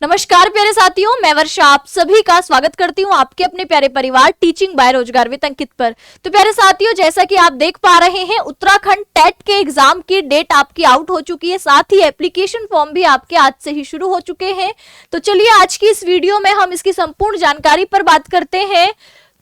नमस्कार प्यारे साथियों, मैं वर्षा आप सभी का स्वागत करती हूँ आपके अपने प्यारे परिवार टीचिंग बाय रोजगार विद अंकित पर। तो प्यारे साथियों, जैसा कि आप देख पा रहे हैं, उत्तराखंड टेट के एग्जाम की डेट आपकी आउट हो चुकी है, साथ ही एप्लीकेशन फॉर्म भी आपके आज से ही शुरू हो चुके हैं। तो चलिए आज की इस वीडियो में हम इसकी संपूर्ण जानकारी पर बात करते हैं।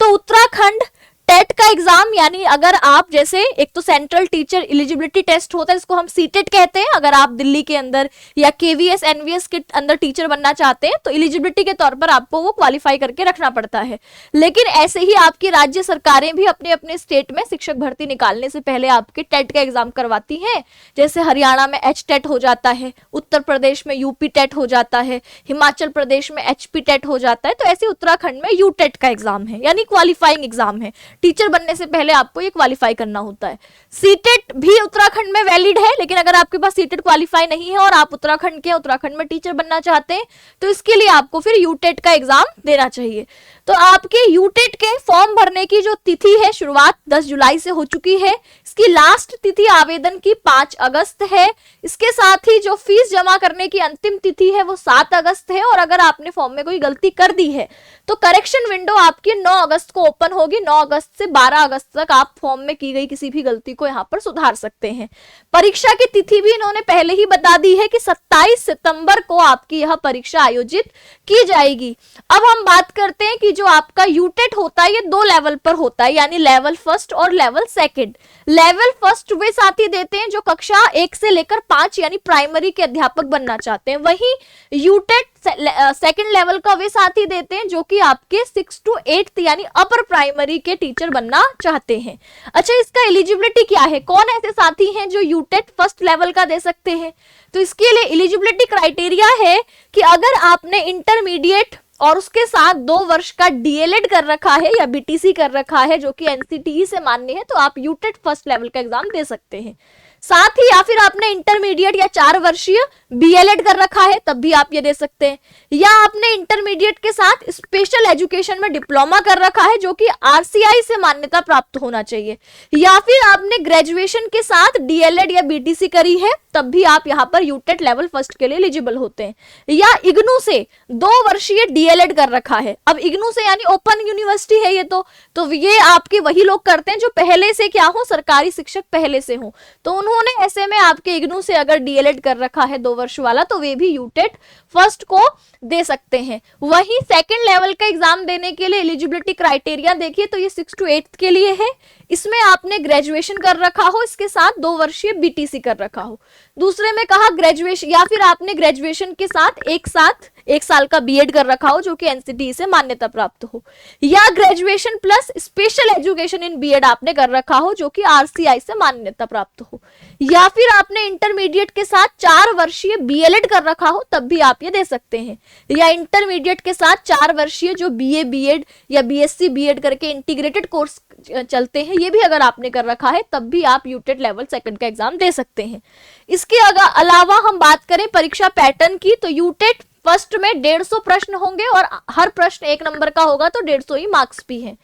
तो उत्तराखंड टेट का एग्जाम, यानी अगर आप जैसे एक तो सेंट्रल टीचर एलिजिबिलिटी टेस्ट होता है, इसको हम सीटेट कहते हैं। अगर आप दिल्ली के अंदर या केवीएस एनवीएस के अंदर टीचर बनना चाहते हैं तो एलिजिबिलिटी के तौर पर आपको वो क्वालिफाई करके रखना पड़ता है। लेकिन ऐसे ही आपकी राज्य सरकारें भी अपने अपने स्टेट में शिक्षक भर्ती निकालने से पहले आपके टेट का एग्जाम करवाती हैं। जैसे हरियाणा में एच टेट हो जाता है, उत्तर प्रदेश में यूपी टेट हो जाता है, हिमाचल प्रदेश में एचपी टेट हो जाता है। तो ऐसे उत्तराखंड में यू टेट का एग्जाम है, यानी क्वालिफाइंग एग्जाम है। टीचर बनने से पहले आपको ये क्वालिफाई करना होता है। सीटेट भी उत्तराखंड में वैलिड है, लेकिन अगर आपके पास सीटेट क्वालिफाई नहीं है और आप उत्तराखंड के उत्तराखंड में टीचर बनना चाहते हैं तो इसके लिए आपको फिर यूटेट का एग्जाम देना चाहिए। तो आपके यूटेट के फॉर्म भरने की जो तिथि है, शुरुआत 10 जुलाई से हो चुकी है। इसकी लास्ट तिथि आवेदन की 5 अगस्त है। इसके साथ ही जो फीस जमा करने की अंतिम तिथि है वो 7 अगस्त है। और अगर आपने फॉर्म में कोई गलती कर दी है तो करेक्शन विंडो आपकी 9 अगस्त को ओपन होगी। 9 अगस्त से 12 अगस्त तक आप फॉर्म में की गई किसी भी गलती को यहाँ पर सुधार सकते हैं। परीक्षा की तिथि भी इन्होंने पहले ही बता दी है कि 27 सितंबर को आपकी यह परीक्षा आयोजित की जाएगी। अब हम बात करते हैं कि जो आपका यूटेट होता है ये 2 लेवल पर होता है, यानी लेवल फर्स्ट और level second. Level first way साथी देते हैं जो कक्षा 1 से लेकर 5 यानी प्राइमरी के अध्यापक बनना चाहते हैं। वहीं यूटेट सेकंड लेवल का वे साथी देते हैं जो कि आपके 6 to 8 यानी अपर प्राइमरी के टीचर बनना चाहते हैं। अच्छा, इसका एलिजिबिलिटी क्या है? कौन ऐसे साथी हैं जो यूटेट फर्स्ट लेवल का दे सकते हैं? तो इसके लिए एलिजिबिलिटी क्राइटेरिया है कि अगर आपने इंटरमीडिएट और उसके साथ 2 वर्ष का डीएलएड कर रखा है या बीटीसी कर रखा है जो कि एनसीटीई से मान्य है, तो आप यूटेट फर्स्ट लेवल का एग्जाम दे सकते हैं। साथ ही या फिर आपने इंटरमीडिएट या 4 वर्षीय बीएलएड कर रखा है तब भी आप ये दे सकते हैं, या आपने इंटरमीडिएट के साथ स्पेशल एजुकेशन में डिप्लोमा कर रखा है जो कि आरसीआई से मान्यता प्राप्त होना चाहिए, या फिर आपने ग्रेजुएशन के साथ डीएलएड या बीटीसी करी है तब भी आप यहाँ पर यूटेट लेवल फर्स्ट के लिए एलिजिबल होते हैं, या इग्नू से 2 वर्षीय डीएलएड कर रखा है। अब इग्नू से यानी ओपन यूनिवर्सिटी है ये तो ये आपके वही लोग करते हैं जो पहले से क्या हो, सरकारी शिक्षक पहले से हो। तो उन्होंने ऐसे में आपके इग्नू से अगर डीएलएड कर रखा है 2 वर्ष वाला तो वे भी यूटेट फर्स्ट को दे सकते हैं। वहीं सेकंड लेवल का एग्जाम देने के लिए एलिजिबिलिटी क्राइटेरिया देखिए तो ये 6 to 8 के लिए है। इसमें आपने ग्रेजुएशन कर रखा हो, इसके साथ 2 वर्षीय बीटीसी कर रखा हो। दूसरे में कहा ग्रेजुएशन, या फिर आपने ग्रेजुएशन के साथ एक साल का बीएड कर रखा हो जो कि एनसीटीई से मान्यता प्राप्त हो, या graduation plus special education in BEd आपने कर रखा हो जो कि आरसीआई से मान्यता प्राप्त हो, या फिर आपने इंटरमीडिएट के साथ 4 वर्षीय बीएलएड कर रखा हो तब भी आप ये दे सकते हैं, या इंटरमीडिएट के साथ 4 वर्षीय जो बीए बीएड या बीएससी बीएड करके इंटीग्रेटेड कोर्स चलते हैं ये भी अगर आपने कर रखा है तब भी आप यूटेट लेवल सेकंड का एग्जाम दे सकते हैं। इसके अलावा हम बात करें परीक्षा पैटर्न की तो यूटेट फर्स्ट में 150 प्रश्न होंगे और हर प्रश्न 1 नंबर का होगा तो 150 ही मार्क्स भी हैं।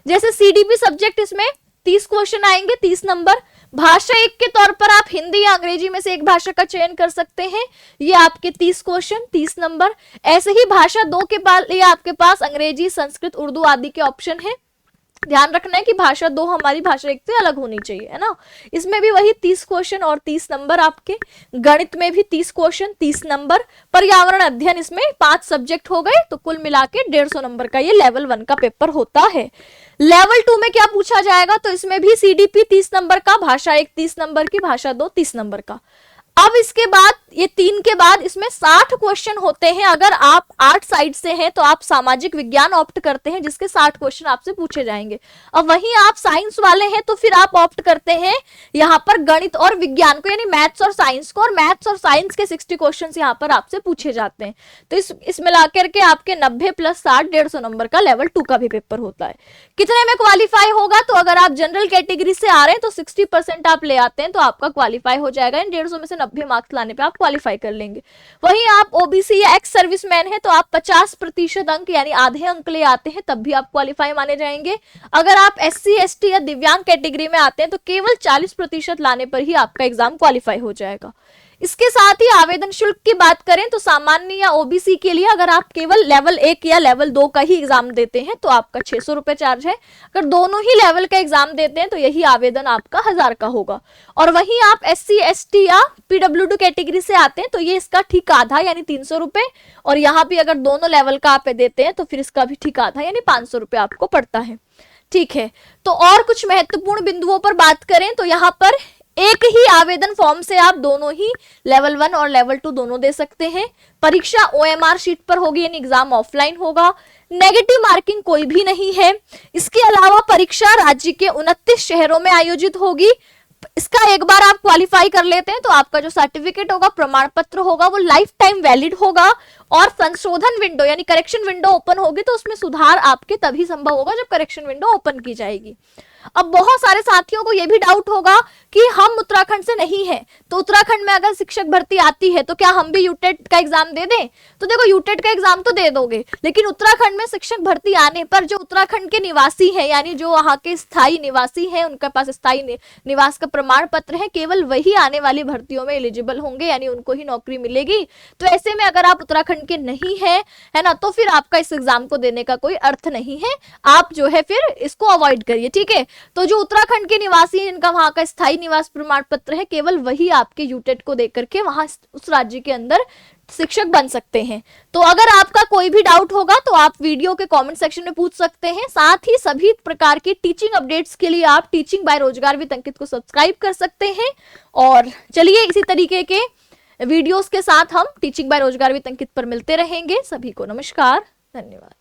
जैसे सीडीपी सब्जेक्ट इसमें 30 क्वेश्चन आएंगे, 30 नंबर। भाषा 1 के तौर पर आप हिंदी या अंग्रेजी में से एक भाषा का चयन कर सकते हैं, ये आपके 30 क्वेश्चन 30 नंबर। ऐसे ही भाषा 2 के बाद ये आपके पास अंग्रेजी, संस्कृत, उर्दू आदि के ऑप्शन है। ध्यान रखना है कि भाषा 2 हमारी भाषा 1 से अलग होनी चाहिए, है ना। इसमें भी वही 30 क्वेश्चन और 30 नंबर आपके। गणित में भी 30 क्वेश्चन 30 नंबर। पर्यावरण अध्ययन इसमें 5 सब्जेक्ट हो गए तो कुल मिला के 150 नंबर का ये लेवल 1 का पेपर होता है। लेवल 2 में क्या पूछा जाएगा तो इसमें भी सीडीपी 30 नंबर का, भाषा 1 30 नंबर की, भाषा 2 30 नंबर का। अब इसके बाद ये 3 के बाद इसमें 60 क्वेश्चन होते हैं। अगर आप आर्ट साइड से हैं तो आप सामाजिक विज्ञान ऑप्ट करते हैं जिसके 60 क्वेश्चन आपसे पूछे जाएंगे। अब वहीं आप साइंस वाले हैं तो फिर आप ऑप्ट करते हैं यहाँ पर गणित और विज्ञान को, यानी मैथ्स और साइंस को, और मैथ्स और साइंस के 60 क्वेश्चन यहाँ पर आपसे पूछे जाते हैं। तो इस मिला करके आपके 90 + 60 150 नंबर का लेवल 2 का भी पेपर होता है। कितने में क्वालिफाई होगा तो अगर आप जनरल कैटेगरी से आ रहे हैं तो 60% आप ले आते हैं तो आपका क्वालिफाई हो जाएगा। इन 150 में से 90 मार्क्स लाने पे आप क्वालिफाई कर लेंगे। वहीं आप ओबीसी या एक्स सर्विसमैन है तो आप 50% अंक यानी आधे अंक ले आते हैं तब भी आप क्वालिफाई माने जाएंगे। अगर आप एससी एसटी या दिव्यांग कैटेगरी में आते हैं तो केवल 40% लाने पर ही आपका एग्जाम क्वालिफाई हो जाएगा। इसके साथ ही आवेदन शुल्क की बात करें तो सामान्य या ओबीसी के लिए अगर आप केवल लेवल 1 या लेवल 2 का ही एग्जाम देते हैं तो आपका 600 रुपए चार्ज है। अगर दोनों ही लेवल का एग्जाम देते हैं तो यही आवेदन आपका 1000 का होगा। और वहीं आप SC ST या PWD कैटेगरी से आते हैं तो ये इसका ठीक आधा यानी 300 रुपए, और यहाँ भी अगर दोनों लेवल का आप देते हैं तो फिर इसका भी ठीक आधा यानी 500 रुपए आपको पड़ता है। ठीक है, तो और कुछ महत्वपूर्ण बिंदुओं पर बात करें तो यहाँ पर एक ही आवेदन फॉर्म से आप दोनों ही लेवल 1 और लेवल 2 दोनों दे सकते हैं। परीक्षा OMR शीट पर होगी यानी एग्जाम ऑफलाइन होगा। नेगेटिव मार्किंग कोई भी नहीं है। इसके अलावा परीक्षा राज्य के 29 शहरों में आयोजित होगी। इसका एक बार आप क्वालिफाई कर लेते हैं तो आपका जो सर्टिफिकेट होगा, प्रमाण पत्र होगा, वो लाइफ टाइम वैलिड होगा। और संशोधन विंडो यानी करेक्शन विंडो ओपन होगी तो उसमें सुधार आपके तभी संभव होगा जब करेक्शन विंडो ओपन की जाएगी। अब बहुत सारे साथियों को यह भी डाउट होगा कि हम उत्तराखंड से नहीं है तो उत्तराखंड में अगर शिक्षक भर्ती आती है तो क्या हम भी यूटेट का एग्जाम दे दें? तो देखो, यूटेट का एग्जाम तो दे दोगे, लेकिन उत्तराखंड में शिक्षक भर्ती आने पर जो उत्तराखंड के निवासी है यानी जो वहां के स्थायी निवासी हैं, उनके पास स्थायी निवास का प्रमाण पत्र है, केवल वही आने वाली भर्तियों में एलिजिबल होंगे यानी उनको ही नौकरी मिलेगी। तो ऐसे में अगर आप उत्तराखंड के नहीं है ना, तो फिर आपका इस एग्जाम को देने का कोई अर्थ नहीं है। आप जो है फिर इसको अवॉइड करिए। ठीक है, तो जो उत्तराखंड के निवासी हैं जिनका वहां का स्थायी निवास प्रमाण पत्र है, केवल वही आपके यूटेट को देकर के वहां उस राज्य के अंदर शिक्षक बन सकते हैं। तो अगर आपका कोई भी डाउट होगा तो आप वीडियो के कमेंट सेक्शन में पूछ सकते हैं। साथ ही सभी प्रकार की टीचिंग अपडेट्स के लिए आप टीचिंग बाय रोजगार विद अंकित को सब्सक्राइब कर सकते हैं। और चलिए इसी तरीके के वीडियोस के साथ हम टीचिंग बाय रोजगार विद अंकित पर मिलते रहेंगे। सभी को नमस्कार, धन्यवाद।